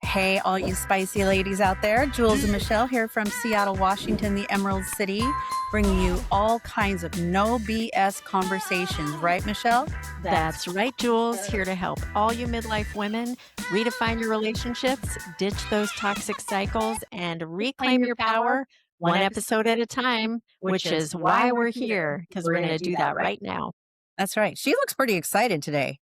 Hey, all you spicy ladies out there. Jules and Michelle here from Seattle, Washington, the Emerald City, bringing you all kinds of no BS conversations. Right, Michelle? That's right, Jules. Here to help all you midlife women redefine your relationships, ditch those toxic cycles, and reclaim your power one episode at a time, which is why we're here, because we're going to do that right now. That's right. She looks pretty excited today.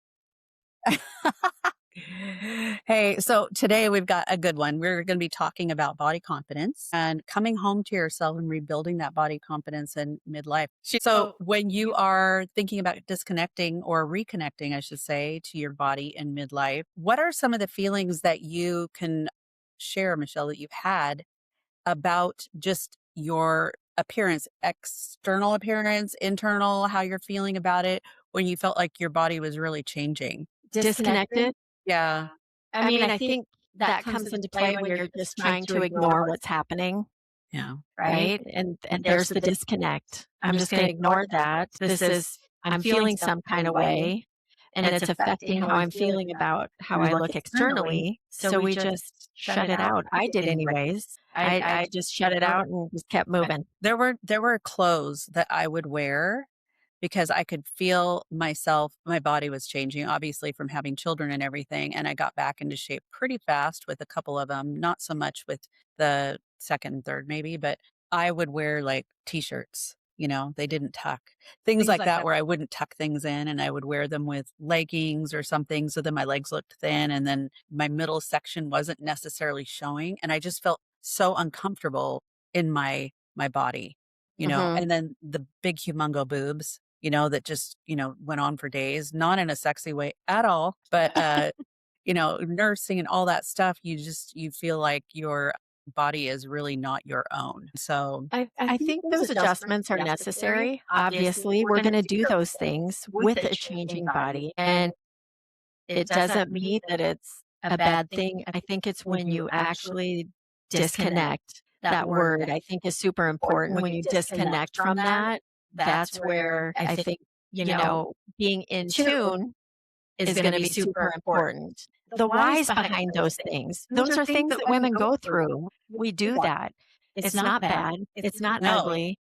Hey, so today we've got a good one. We're going to be talking about body confidence and coming home to yourself and rebuilding that body confidence in midlife. So when you are thinking about disconnecting or reconnecting, I should say, to your body in midlife, what are some of the feelings that you can share, Michelle, that you've had about just your appearance, external appearance, internal, how you're feeling about it when you felt like your body was really changing? Disconnected? Yeah. I mean, I think that comes into play when you're just trying to ignore what's happening, Yeah. right? And there's the disconnect. I'm just going to ignore that. I'm feeling some kind of way, and it's affecting how I'm feeling about how I look externally. So we just shut it out. I did anyways. I just shut it out and just kept moving. There were clothes that I would wear because I could feel myself, my body was changing, obviously from having children and everything. And I got back into shape pretty fast with a couple of them, not so much with the second and third maybe, but I would wear like t-shirts, they didn't tuck. Things like that where I wouldn't tuck things in and I would wear them with leggings or something. So then my legs looked thin and then my middle section wasn't necessarily showing. And I just felt so uncomfortable in my body, and then the big humongo boobs, that just, went on for days, not in a sexy way at all, but, nursing and all that stuff, you feel like your body is really not your own. So I think those adjustments are necessary. Obviously, we're going to do those things with a changing body. And it doesn't mean that it's a bad thing. I think it's when you actually disconnect. That word, I think, is super important. When you disconnect from that, that's where I think, being in tune is going to be super important. The whys behind those things are things that women go through. We do that. It's not bad. It's not ugly.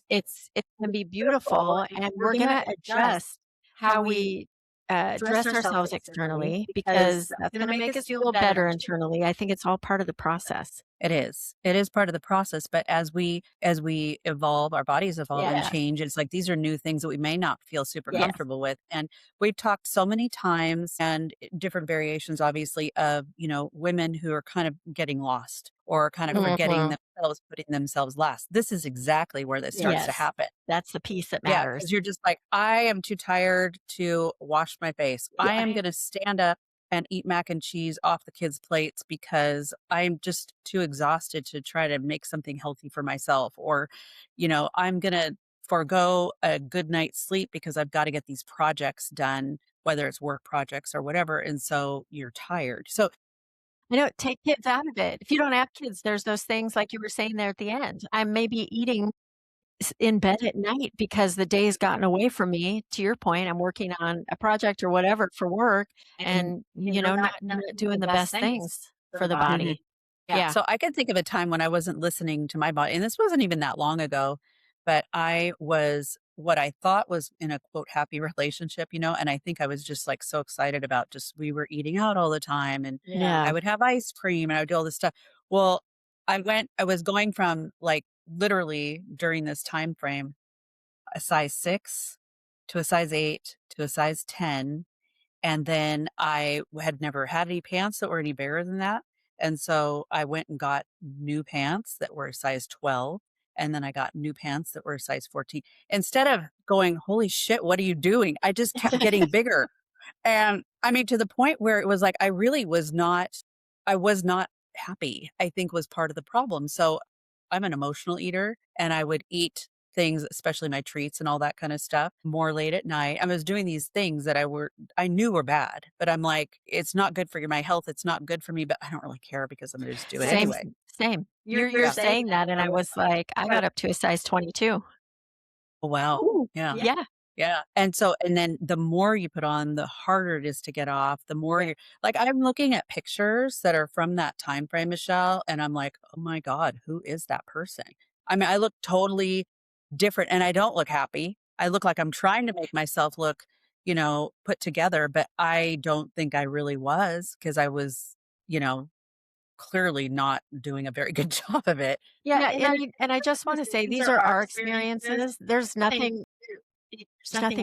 It can be beautiful, and we're going to adjust how we dress ourselves externally, because that's going to make us feel better internally. I think it's all part of the process. It is part of the process. But as we evolve, our bodies evolve and change. It's like these are new things that we may not feel super comfortable with. And we've talked so many times and different variations, obviously, of, women who are kind of getting lost or kind of forgetting themselves, putting themselves last. This is exactly where this starts to happen. That's the piece that matters. Because you're just like, I am too tired to wash my face. I am going to stand up and eat mac and cheese off the kids' plates because I'm just too exhausted to try to make something healthy for myself. Or, I'm going to forego a good night's sleep because I've got to get these projects done, whether it's work projects or whatever. And so you're tired. So I know, take kids out of it. If you don't have kids, there's those things like you were saying there at the end. I may be eating in bed at night because the day's gotten away from me. To your point, I'm working on a project or whatever for work and, not doing the best things for the body. Yeah. So I can think of a time when I wasn't listening to my body, and this wasn't even that long ago, but I was what I thought was in a quote happy relationship, and I think I was just like so excited about we were eating out all the time and I would have ice cream and I would do all this stuff. Well, I was going from like literally during this time frame, a size 6 to a size 8 to a size 10. And then I had never had any pants that were any bigger than that. And so I went and got new pants that were a size 12. And then I got new pants that were a size 14. Instead of going, holy shit, what are you doing? I just kept getting bigger. And I mean, to the point where it was like, I was not happy, I think was part of the problem. So I'm an emotional eater and I would eat things, especially my treats and all that kind of stuff, more late at night. I was doing these things that I knew were bad, but I'm like, it's not good for my health. It's not good for me, but I don't really care because I'm going to just do it anyway. Same. You're saying that. And I was like, I got up to a size 22. Oh, wow. Ooh, Yeah. Yeah. Yeah, and then the more you put on, the harder it is to get off, the more Right. you're like, I'm looking at pictures that are from that time frame, Michelle, and I'm like, "Oh my god, who is that person?" I mean, I look totally different, and I don't look happy. I look like I'm trying to make myself look, put together, but I don't think I really was because I was, you know, clearly not doing a very good job of it. Yeah, and I just wanna say these are our experiences. There's nothing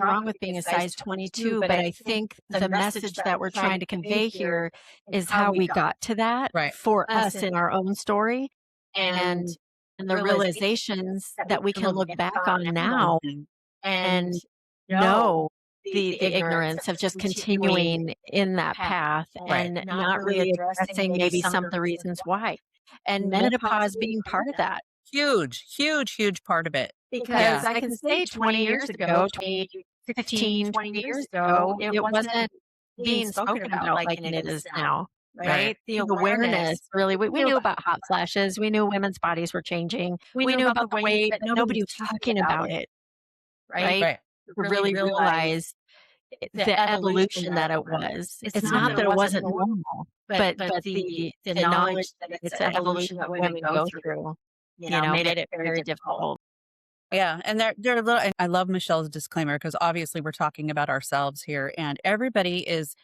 wrong with being a size 22, but I think the message that we're trying to convey here is how we got to that Right. for us in our own story and the realizations that we can look back on now Mhm. and know the ignorance of just continuing in that path Right. and not really addressing maybe some of the reasons why. And menopause being part of that. Huge, huge, huge part of it. Because Yeah. I can say 20 years ago, 20, 15, 20 years ago, it wasn't being spoken about like it is now, Right. right? The awareness really, we knew about hot flashes. We knew women's bodies were changing. We knew about the weight, but nobody was talking about it, right? Right. To really realize the evolution that it was. It's not that it wasn't normal, but the knowledge that it's an evolution that women go through, made it very difficult. Yeah, and they're a little and I love Michelle's disclaimer because obviously we're talking about ourselves here, and everybody is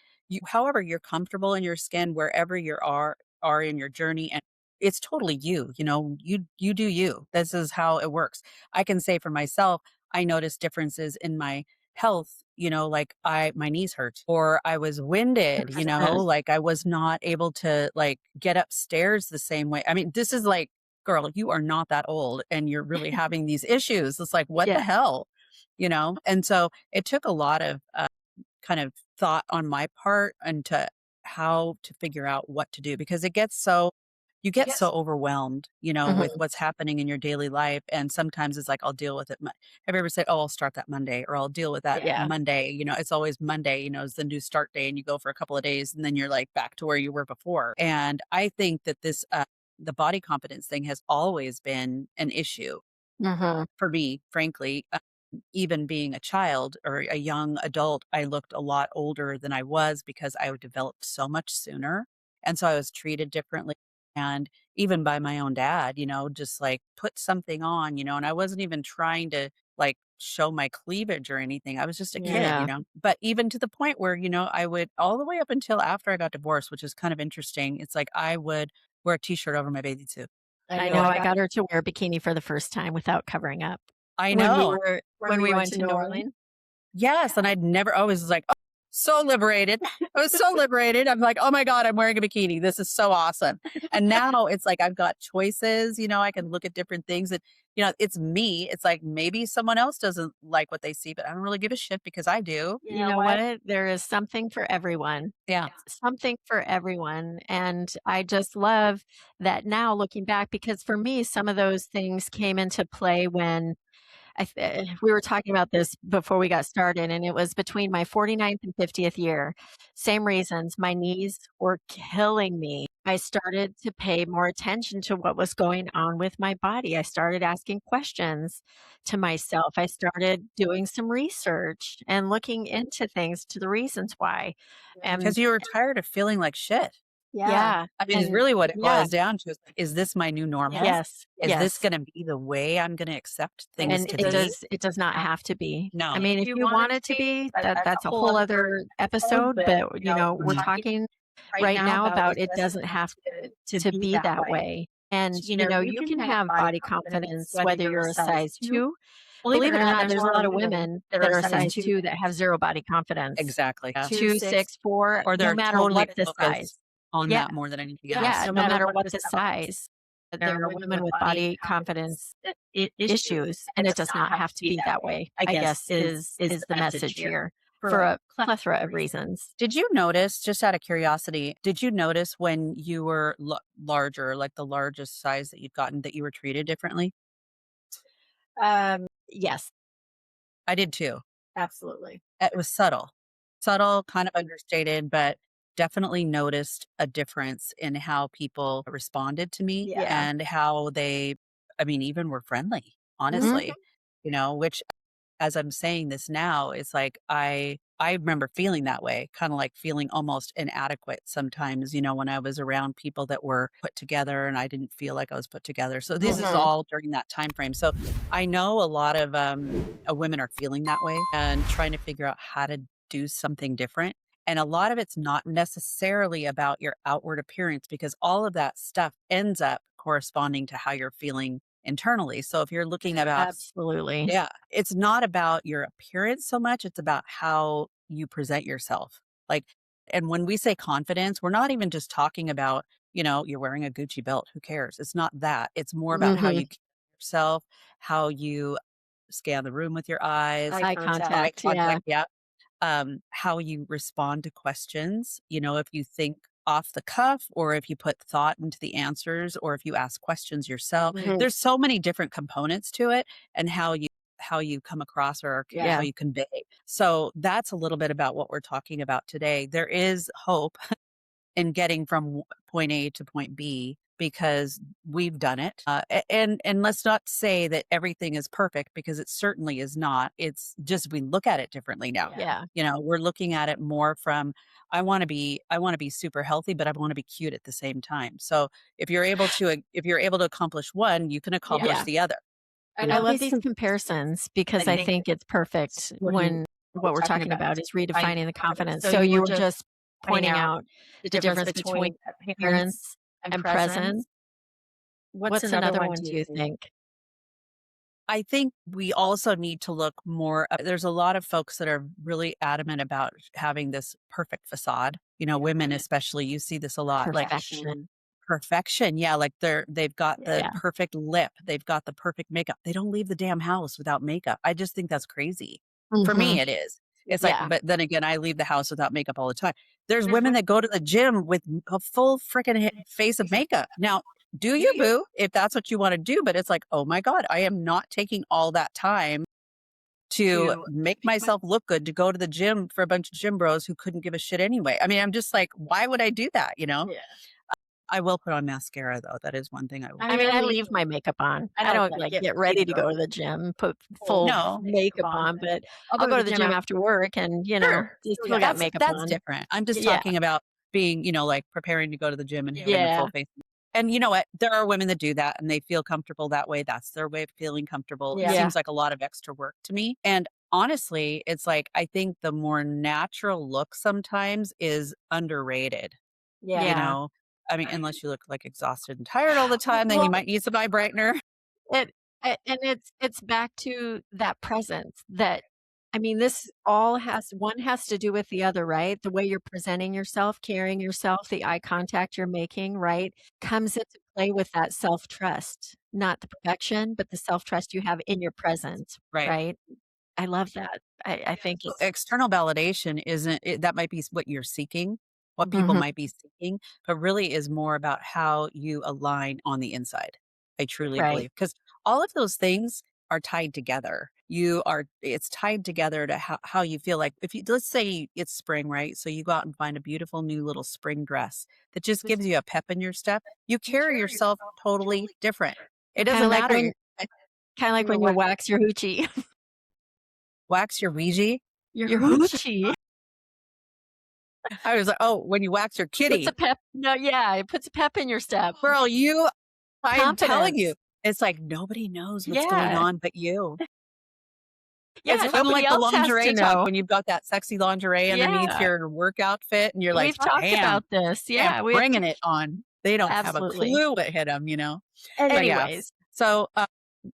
however you're comfortable in your skin, wherever you are in your journey, and it's totally you, you do you. This is how it works. I can say for myself, I noticed differences in my health, like my knees hurt or I was winded, 100%. like I was not able to like get upstairs the same way. I mean, this is like girl, you are not that old and you're really having these issues. It's like, what the Yeah. hell? And so it took a lot of kind of thought on my part into how to figure out what to do because you get so overwhelmed, with Mhm. what's happening in your daily life. And sometimes it's like, I'll deal with it. Have you ever said, oh, I'll start that Monday or I'll deal with that Yeah. Monday? It's always Monday, is the new start day and you go for a couple of days and then you're like back to where you were before. And I think that the body confidence thing has always been an issue Mhm. for me, frankly. Even being a child or a young adult, I looked a lot older than I was because I developed so much sooner. And so I was treated differently. And even by my own dad, just like put something on, and I wasn't even trying to like show my cleavage or anything. I was just a kid, Yeah. but even to the point where, I would all the way up until after I got divorced, which is kind of interesting. It's like I would wear a t-shirt over my bathing suit. I know I got her to wear a bikini for the first time without covering up I when we know. were when we went to New Orleans. Yes, and I'd never always was like, "Oh, so liberated." I was so liberated. I'm like, "Oh my god, I'm wearing a bikini. This is so awesome." And now it's like I've got choices, I can look at different things and, it's me. It's like maybe someone else doesn't like what they see, but I don't really give a shit because I do. You know what? There is something for everyone. Yeah. Something for everyone, and I just love that now looking back because for me, some of those things came into play when we were talking about this before we got started, and it was between my 49th and 50th year. Same reasons. My knees were killing me. I started to pay more attention to what was going on with my body. I started asking questions to myself. I started doing some research and looking into things to the reasons why. And Because you were tired of feeling like shit. yeah, I mean, is and really what it yeah, boils down to is this my new normal? yes, Is this yes. gonna be the way I'm gonna accept things And to it be? does not have to be. I No. mean, if you want it to be, that's a whole other episode, but, we're Mhm. talking right now about it doesn't have to be that way. And, you can have body confidence whether you're a size 2. Believe it or not, there's a lot of women that are a size 2 that have 0 body confidence. Exactly, yeah. 2, 6, 4, Or no they're matter totally what the size. focused on Yeah, that more than anything yeah, else. no matter what the size. There are women with body confidence issues, and it does not have to be that way, I guess is the message here for a plethora of reasons. Did you notice, just out of curiosity, did you notice when you were larger, like the largest size that you've gotten, that you were treated differently? Yes, I did too. absolutely. It was subtle. Subtle, kind of understated, but definitely noticed a difference in how people responded to me Yeah. and how they, I mean, even were friendly, Mhm. honestly, which as I'm saying this now, it's like I remember feeling that way, kind of like feeling almost inadequate sometimes, when I was around people that were put together and I didn't feel like I was put together. So this is Mhm. all during that time frame. So I know a lot of women are feeling that way and trying to figure out how to do something different. And a lot of it's not necessarily about your outward appearance because all of that stuff ends up corresponding to how you're feeling internally. So if you're looking about, Absolutely. yeah, it's not about your appearance so much, it's about how you present yourself. Like, and when we say confidence, we're not even just talking about, you're wearing a Gucci belt, who cares? It's not that. It's more about how Mhm. you carry yourself, how you scan the room with your eyes, Eye eye contact, yeah. contact, yeah, how you respond to questions, if you think off the cuff or if you put thought into the answers or if you ask questions yourself. Mhm. There's so many different components to it and how you come across or how Yeah. you convey. So that's a little bit about what we're talking about today. There is hope in getting from point A to point B because we've done it. And let's not say that everything is perfect because it certainly is not. It's just we look at it differently now. Yeah. We're looking at it more from I want to be super healthy, but I want to be cute at the same time. So if you're able to accomplish one, you can accomplish Yeah. the other. I love these comparisons because I think it's perfect when what we're talking about is redefining the confidence. So you were just pointing out the difference between appearance and presence. What's another one, do you think? I think we also need to look more there's a lot of folks that are really adamant about having this perfect facade. Women especially, you see this a lot, like Perfection. perfection. Yeah, like they've got the Yeah. perfect lip, they've got the perfect makeup. They don't leave the damn house without makeup. I just think that's crazy. For me, Mhm. it is. It's like, Yeah. but then again, I leave the house without makeup all the time. There's women that go to the gym with a full freaking face of makeup. Now, do you, boo, if that's what you want to do. But it's like, oh my God, I am not taking all that time to make myself look good to go to the gym for a bunch of gym bros who couldn't give a shit anyway. I mean, I'm just like, why would I do that? Yeah. I will put on mascara though. That is one thing I will I do. mean, I leave my makeup on. I don't, like, get ready to go to the gym, put full No, makeup on, but I'll go to the gym after work and, sure. just still got That's makeup that's on. different. I'm just Yeah. talking about being, like preparing to go to the gym and having a full Yeah. face. And you know what? There are women that do that and they feel comfortable that way. That's their way of feeling comfortable. It Yeah. seems like a lot of extra work to me. And honestly, it's like I think the more natural look sometimes is underrated, you Yeah. know? I mean, unless you look like exhausted and tired all the time, then you Well, might need some eye brightener. it and it's back to that presence that I mean, this all has one has to do with the other, right? The way you're presenting yourself, carrying yourself, the eye contact you're making, right, comes into play with that self-trust, not the perfection, but the self-trust you have in your presence, Right. right? I love that. I think So it's external validation isn't that might be what you're seeking, what people Mhm. might be seeking, but really is more about how you align on the inside. I truly Right. believe because all of those things are tied together. It's tied together to how you feel like if you let's say it's spring, right? So you go out and find a beautiful new little spring dress that just gives you a pep in your step. You carry yourself totally different. It Kinda doesn't like matter. when kinda like when you wax your hoochie. Wax your Ouija. Your hoochie. I was like, oh, when you wax your Puts a kitty. pep no, yeah, it puts a pep in your step. Girl, I am telling you, Confidence. it's like nobody knows what's going Yeah. on but you. It's Yeah, kind of nobody like the else has to lingerie talk know. when you've got that sexy lingerie underneath Yeah, your work outfit and you're like, we've talked damn, about this. they're Yeah, we have bringing it on. They don't have a absolutely. clue what hit them. But yeah, Anyways, so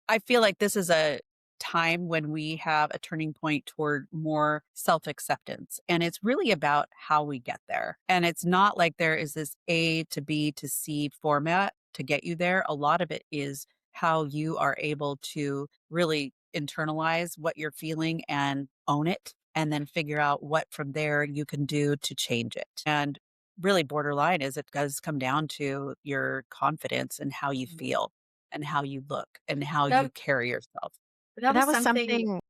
I feel like this is a time when we have a turning point toward more self acceptance. And it's really about how we get there. And it's not like there is this A to B to C format to get you there. A lot of it is how you are able to really internalize what you're feeling and own it. And then figure out what from there you can do to change it. And really, borderline is it does come down to your confidence and how you feel and how you look and how you that carry yourself. that was something,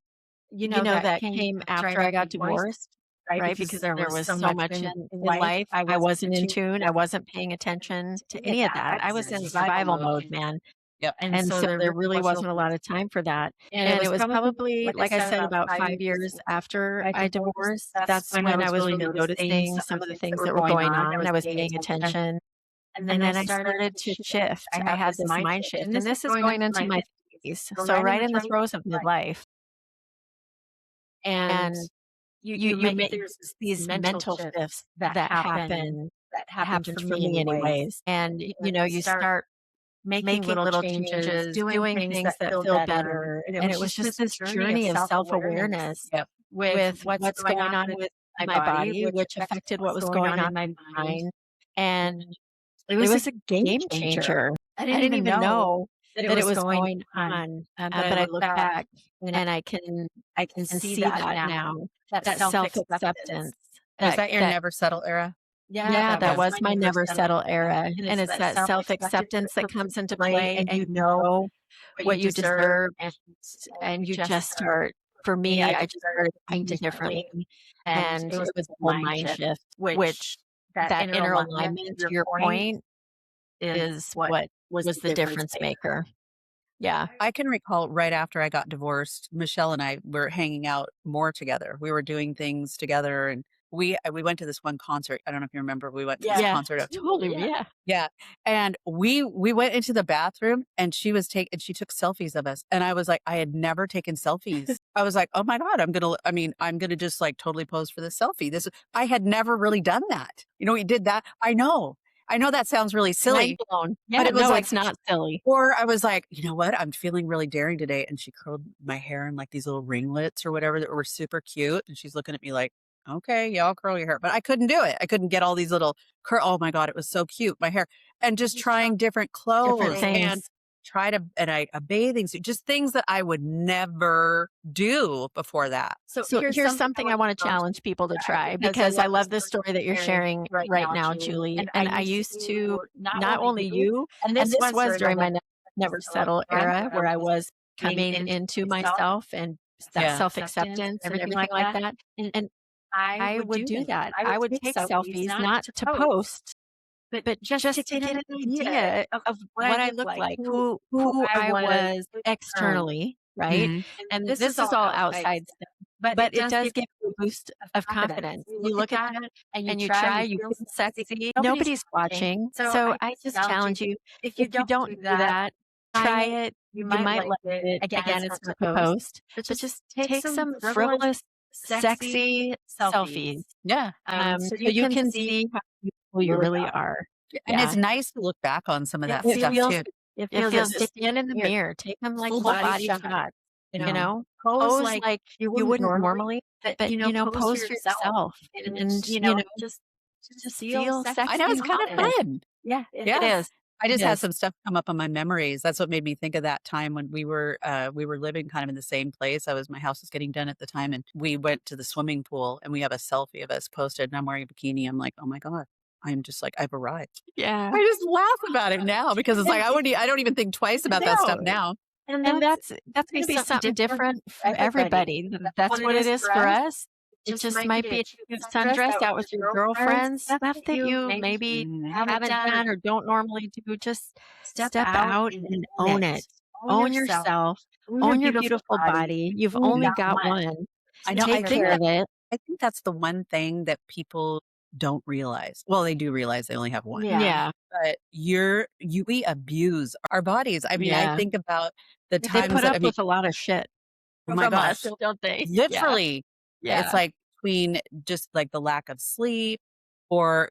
that came after I got divorced, right? Because there was so much in life. I wasn't in tune. I wasn't paying attention to any of that. I was in survival mode, man. Yep. And so there really wasn't a lot of time for that. And it was probably, like I said, about 5 years after I divorced. That's when I was really noticing some of the things that were going on. I was paying attention. And then I started to shift. I had this mind shift. And this is going into my 50s. So right in the throes of midlife. And you make there's these mental shifts that happened for me anyways. And you start making little changes, doing things that feel better. And it was just this journey of self-awareness Yep. with what's going on with my body, which affected what was going on in my mind. And it was a game changer. I didn't even know that it was going on. But I look back and I can see that now. That self-acceptance. Was that your never settle era? Yeah, that was my never settle era. And it's that self-acceptance that comes into play and you know what you deserve and you just start, for me, I just started thinking differently. And it was a whole mind shift, which that inner alignment, to your point, is what was the difference maker. Yeah. I can recall right after I got divorced, Michelle and I were hanging out more together. We were doing things together, and we went to this one concert. I don't know if you remember. We went to this concert. Totally. Yeah. Yeah. And we went into the bathroom, and she took selfies of us. And I was like, I had never taken selfies. I was like, oh my God, I'm gonna just like totally pose for this selfie. I had never really done that. We did that. I know that sounds really silly, Mind blown. but Yeah, it was no, like, it's not silly. or I was like, you know what? I'm feeling really daring today. And she curled my hair in like these little ringlets or whatever that were super cute. And she's looking at me like, okay, yeah, I'll curl your hair. But I couldn't do it. I couldn't get all these little Oh my God, it was so cute. My hair. And just trying different clothes Different and things. a bathing suit, just things that I would never do before that. So here's something I want to challenge people to try, because I love this story that you're sharing right now, Julie. And I used to, not only you, and this was during my never settle era, where I was coming into myself and that self-acceptance and everything like that. And I would do that. I would take selfies, not to post, but just to get an idea of what I looked like, who I was externally, right? Mhm. And this is all outside stuff, but it does give you a boost of confidence. You look at that and you try, you feel sexy. Nobody's watching. So I just challenge you, if you don't do that, try it. You might like it. Again, it's not to post, but just take some frivolous, sexy selfies. Yeah. So you can see how beautiful you really are. And Yeah. it's nice to look back on some of that It stuff feels too. it feels good. Stand in the mirror, take them like full body shots, pose like you wouldn't normally, but pose for yourself and just feel sexy. I know, it's and kind of confident. fun. Yeah, Yeah. it is. I just It had is. some stuff come up on my memories. That's what made me think of that time when we were living kind of in the same place. My house was getting done at the time, and we went to the swimming pool, and we have a selfie of us posted, and I'm wearing a bikini. I'm like, oh my God. I'm just like, I've arrived. Yeah. I just laugh about it now because it's like I don't even think twice about that stuff No. now. And that's gonna be something different for everybody. That's what it is for us. It just might be a cute sundress out with your girlfriends, stuff that you maybe haven't done or don't normally do. Just step out and own it. Own yourself. Own your beautiful body. You've only got one. I know. Take care of it. I think that's the one thing that people don't realize. Well, they do realize they only have one. Yeah. But we abuse our bodies. I mean, I Yeah. think about the They times put that up with a lot of shit oh my from us, gosh, don't they? Yeah. literally. It's Yeah. like between just like the lack of sleep or,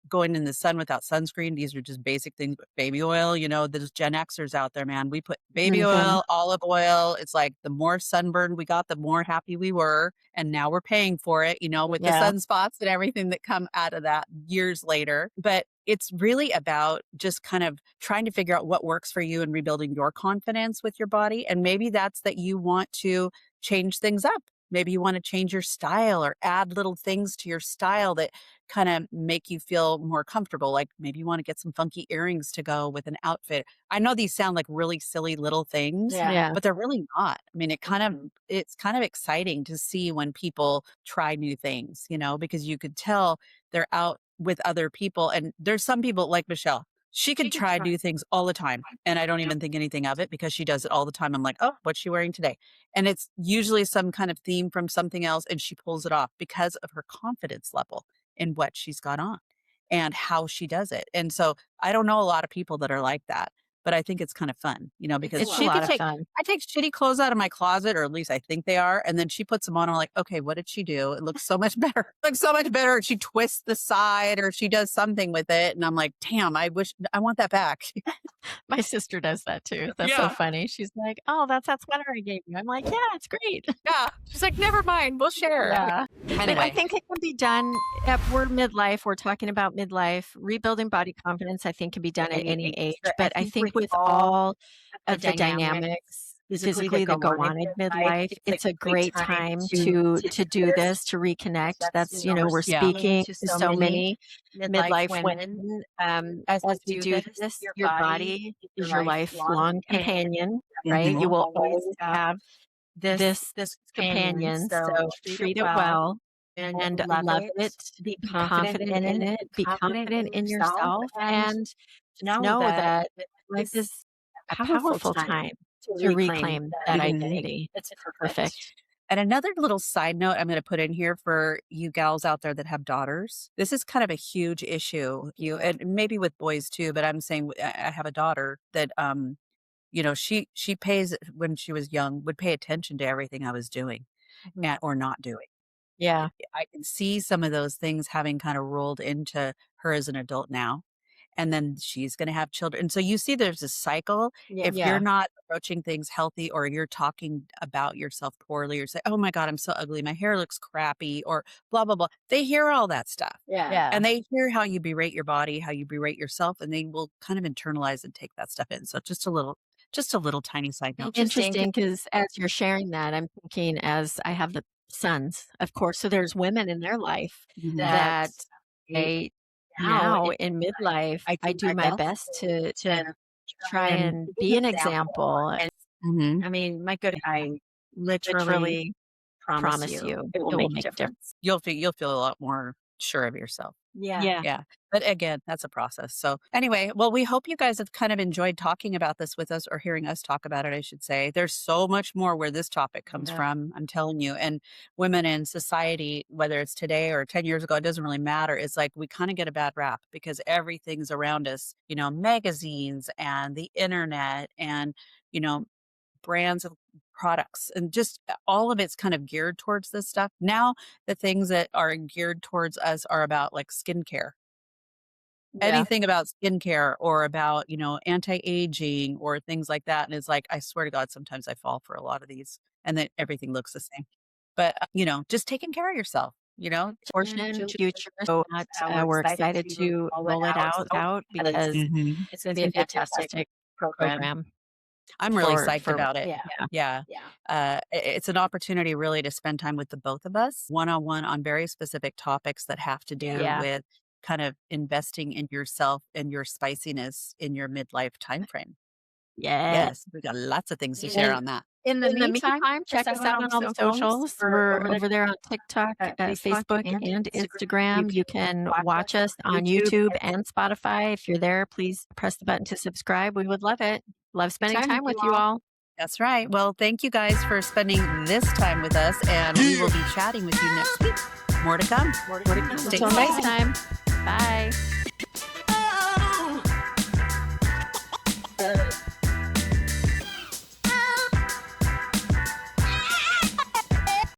going in the sun without sunscreen. These are just basic things, but baby oil, there's Gen Xers out there, man. We put baby oil, olive oil. It's like the more sunburn we got, the more happy we were. And now we're paying for it, with the Yeah. sunspots and everything that come out of that years later. But it's really about just kind of trying to figure out what works for you and rebuilding your confidence with your body. And maybe that's that you want to change things up. Maybe you want to change your style or add little things to your style that kind of make you feel more comfortable. Like maybe you want to get some funky earrings to go with an outfit. I know these sound like really silly little things, Yeah. but they're really not. I mean, it's kind of exciting to see when people try new things, because you could tell they're out with other people. And there's some people like Michelle. she could try to do things all the time, and I don't even think anything of it because she does it all the time. I'm like, "Oh, what's she wearing today?" And it's usually some kind of theme from something else, and she pulls it off because of her confidence level in what she's got on and how she does it. And so, I don't know a lot of people that are like that, but I think it's kind of fun, because It's a she could lot of take fun. I take shitty clothes out of my closet, or at least I think they are, and then she puts them on. I'm like, okay, what did she do? It looks so much better. Looks so much better. She twists the side, or she does something with it, and I'm like, damn, I want that back. My sister does that too. That's so Yeah, funny. She's like, "Oh, that's that sweater I gave you." I'm like, "Yeah, it's great." yeah. She's like, never mind, we'll share. Yeah. But I Anyway, think it can be done we're midlife, we're talking about midlife. Rebuilding body confidence, I think, can be done at any age. But I think with all of the dynamics physically that go on in midlife, it's a great time to do this, to reconnect. That's, we're yeah. speaking to so many midlife women. As we do this, your body is your lifelong companion, right? You Mhm. will always have this companion, so treat it well and love it, be confident in it, be confident in yourself, and just know that life is a powerful time to reclaim that Mhm. identity. It's perfect. And another little side note I'm going to put in here for you gals out there that have daughters. This is kind of a huge issue. And maybe with boys too, but I'm saying I have a daughter that she pays when she was young would pay attention to everything I was doing or not doing. Yeah, I can see some of those things having kind of rolled into her as an adult now. And then she's going to have children. And so you see there's a cycle. If you're yeah. not approaching things healthy or you're talking about yourself poorly or say, oh my God, I'm so ugly. My hair looks crappy or blah, blah, blah. They hear all that stuff. Yeah. And they hear how you berate your body, how you berate yourself, and they will kind of internalize and take that stuff in. So just a little tiny side note. Interesting, because as you're sharing that, I'm thinking as I have the sons, of course, so there's women in their life Mhm. that I now in midlife, I do my best to try and be an example. And Mhm. I mean, my good, I literally promise you it will make a difference. You'll feel a lot more sure of yourself. Yeah. Yeah. But again, that's a process. So anyway, well, we hope you guys have kind of enjoyed talking about this with us or hearing us talk about it, I should say. There's so much more where this topic comes from, I'm telling you. And women in society, whether it's today or 10 years ago, it doesn't really matter. It's like we kind of get a bad rap because everything's around us, magazines and the internet and, you know, brands of products and just all of it's kind of geared towards this stuff. Now, the things that are geared towards us are about like skincare. Yeah. Anything about skincare or about, anti-aging or things like that. And it's like, I swear to God, sometimes I fall for a lot of these and then everything looks the same. But, just taking care of yourself, Fortunate future. So we're excited to roll it out because Mhm. it's going to be a fantastic program I'm really psyched for about it. Yeah. It's an opportunity really to spend time with the both of us one-on-one on very specific topics that have to do Yeah. with kind of investing in yourself and your spiciness in your midlife timeframe. Yeah. Yes, we got lots of things to share And on that. in the meantime, check us out on all the socials. We're over there on TikTok, Facebook, and Instagram. You can watch us on YouTube and Spotify. If you're there, please press the button to subscribe. We would love it. Love spending time with you all. That's right. Well, thank you guys for spending this time with us, and we will be chatting with you next week. More to come. Stay Until safe. next time. Bye.